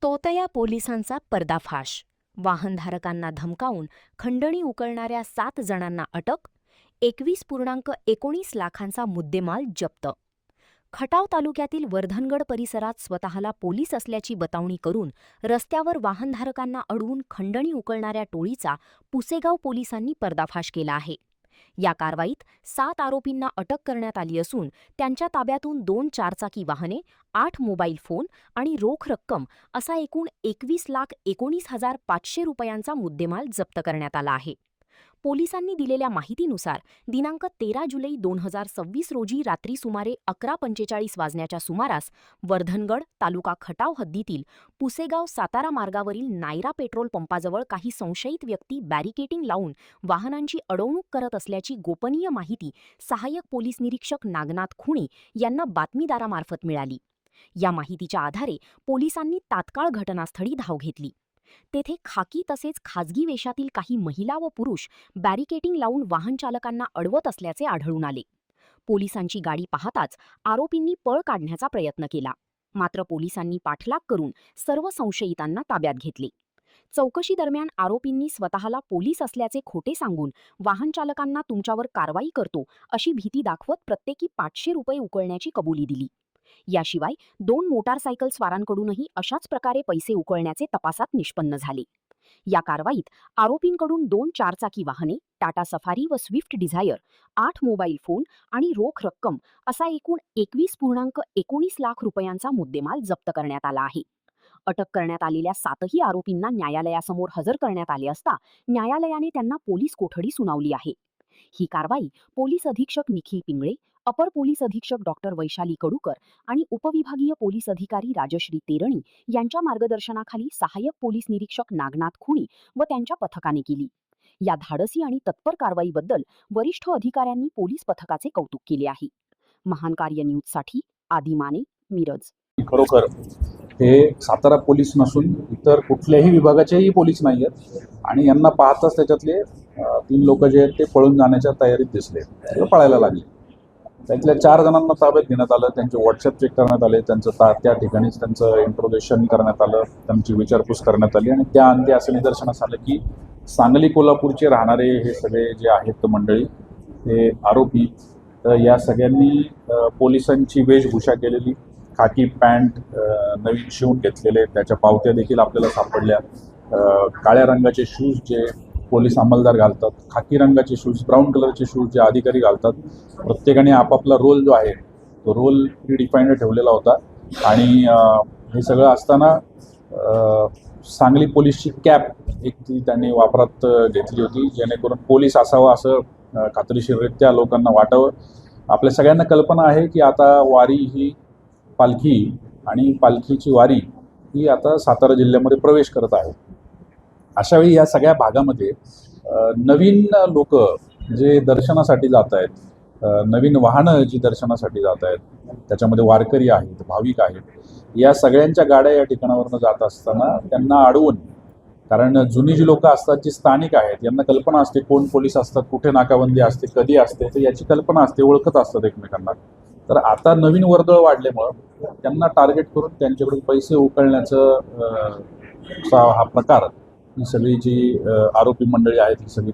तोतया पोलिसांचा पर्दाफाश. वाहनधारकांना धमकावून खंडणी उकळणाऱ्या 7 जणांना अटक. 21.19 लाखांचा मुद्देमाल जप्त. खटाव तालुक्यातील वर्धनगड परिसरात स्वतःला पोलीस असल्याची बतावणी करून रस्त्यावर वाहनधारकांना अडवून खंडणी उकळणाऱ्या टोळीचा पुसेगाव पोलिसांनी पर्दाफाश केला आहे. या कारवाईत 7 आरोपींना अटक करण्यात आली असून त्यांच्या ताब्यातून 2 चारचाकी वाहने, 8 मोबाईल फोन आणि रोख रक्कम असा एकूण 21,19,500 रुपयांचा मुद्देमाल जप्त करण्यात आला आहे. पोलिसांनी दिलेल्या माहितीनुसार दिनांक 13 जुलै 2026 रोजी रात्री सुमारे 11:45 वाजण्याच्या सुमारास वर्धनगड तालुका खटाव हद्दीतील पुसेगाव सातारा मार्गावरील नायरा पेट्रोल पंपाजवळ काही संशयित व्यक्ती बॅरिकेटिंग लावून वाहनांची अडवणूक करत असल्याची गोपनीय माहिती सहाय्यक पोलीस निरीक्षक नागनाथ खुणी यांना बातमीदारामार्फत मिळाली. या माहितीच्या आधारे पोलिसांनी तात्काळ घटनास्थळी धाव घेतली. तेथे खाकी तसेच खाजगी वेशातील काही महिला व पुरुष बॅरिकेटिंग लावून वाहनचालकांना अडवत असल्याचे आढळून आले. पोलिसांची गाडी पाहताच आरोपींनी पळ काढण्याचा प्रयत्न केला. मात्र पोलिसांनी पाठलाग करून सर्व संशयितांना ताब्यात घेतले. चौकशी दरम्यान आरोपींनी स्वतःला पोलीस असल्याचे खोटे सांगून वाहनचालकांना तुमच्यावर कारवाई करतो अशी भीती दाखवत प्रत्येकी 500 रुपये उकळण्याची कबुली दिली. याशिवाय 2 मोटारसायकल स्वारांकडूनही अशाच प्रकारे पैसे उकळण्याचे तपासात निष्पन्न झाले. या कारवाईत आरोपींकडून 2 चारचाकी वाहने, टाटा सफारी व स्विफ्ट डिझायर, 8 मोबाईल फोन आणि रोख रक्कम असा एकूण 21.19 लाख रुपयांचा मुद्देमाल जप्त करण्यात आला आहे. अटक करण्यात आलेल्या 7ही आरोपींना न्यायालयासमोर हजर करण्यात आले असता न्यायालयाने त्यांना पोलीस कोठडी सुनावली आहे. ही कारवाई पोलीस अधीक्षक निखिल पिंगळे, अपर पोलीस अधीक्षक डॉक्टर वैशाली कडूकर आणि उपविभागीय पोलीस अधिकारी राजश्री तेरणी यांच्या मार्गदर्शनाखाली सहाय्यक पोलीस निरीक्षक नागनाथ खुणी व त्यांच्या पथकाने केली. या धाडसी आणि तत्पर कारवाईबद्दल वरिष्ठ अधिकाऱ्यांनी पोलीस पथकाचे कौतुक केले आहे. महान कार्य न्यूजसाठी आदी माने, मिरज. खरोखर हे सातारा पोलीस नसून इतर कुठल्याही विभागाचेही पोलीस नाही आहेत आणि यांना पाहताच त्याच्यातले 3 लोक जे आहेत ते पळून जाण्याच्या तयारीत दिसले, पळायला लागले. त्यातल्या 4 जणांना ताब्यात घेण्यात आलं. त्यांचे व्हॉट्सअप चेक करण्यात आले. त्यांचं त्या ठिकाणीच त्यांचं इंट्रोगेशन करण्यात आलं. त्यांची विचारपूस करण्यात आली आणि त्या अंती असं निदर्शनास आलं की सांगली कोल्हापूरचे राहणारे हे सगळे जे आहेत मंडळी, हे आरोपी, या सगळ्यांनी पोलिसांची वेशभूषा केलेली, खाकी पॅन्ट नवीन शिवून घेतलेले, त्याच्या पावत्या देखील आपल्याला सापडल्या. काळ्या रंगाचे शूज जे पोलीस अंमलदार घालतात, खाकी रंगाचे शूज, ब्राऊन कलरचे शूज जे अधिकारी घालतात. प्रत्येकाने आपापला रोल जो आहे तो रोल प्रीडिफाईंड ठेवलेला होता. आणि हे सगळं असताना सांगली पोलीसची कॅप एक ती त्यांनी वापरात घेतली होती, जेणेकरून पोलीस असावं असं खात्रीशीररित्या लोकांना वाटावं. आपल्या सगळ्यांना कल्पना आहे की आता वारी ही पालखी आणि पालखीची वारी ही आता सातारा जिल्ह्यामध्ये प्रवेश करत आहे. अशावेळी या सगळ्या भागामध्ये नवीन लोक जे दर्शनासाठी जात आहेत, नवीन वाहनं जी दर्शनासाठी जात आहेत, त्याच्यामध्ये वारकरी आहेत, भाविक आहेत, या सगळ्यांच्या गाड्या या ठिकाणावरून जात असताना त्यांना अडवून, कारण जुनी जी लोक असतात जी स्थानिक आहेत यांना कल्पना असते कोण पोलीस असतात, कुठे नाकाबंदी असते, कधी असते, तर याची कल्पना असते, ओळखत असतात एकमेकांना. तर आता नवीन वर्दळ वाढल्यामुळं त्यांना टार्गेट करून त्यांच्याकडून पैसे उकळण्याचं हा प्रकार, ही सगळी जी आरोपी मंडळी आहेत ही सगळी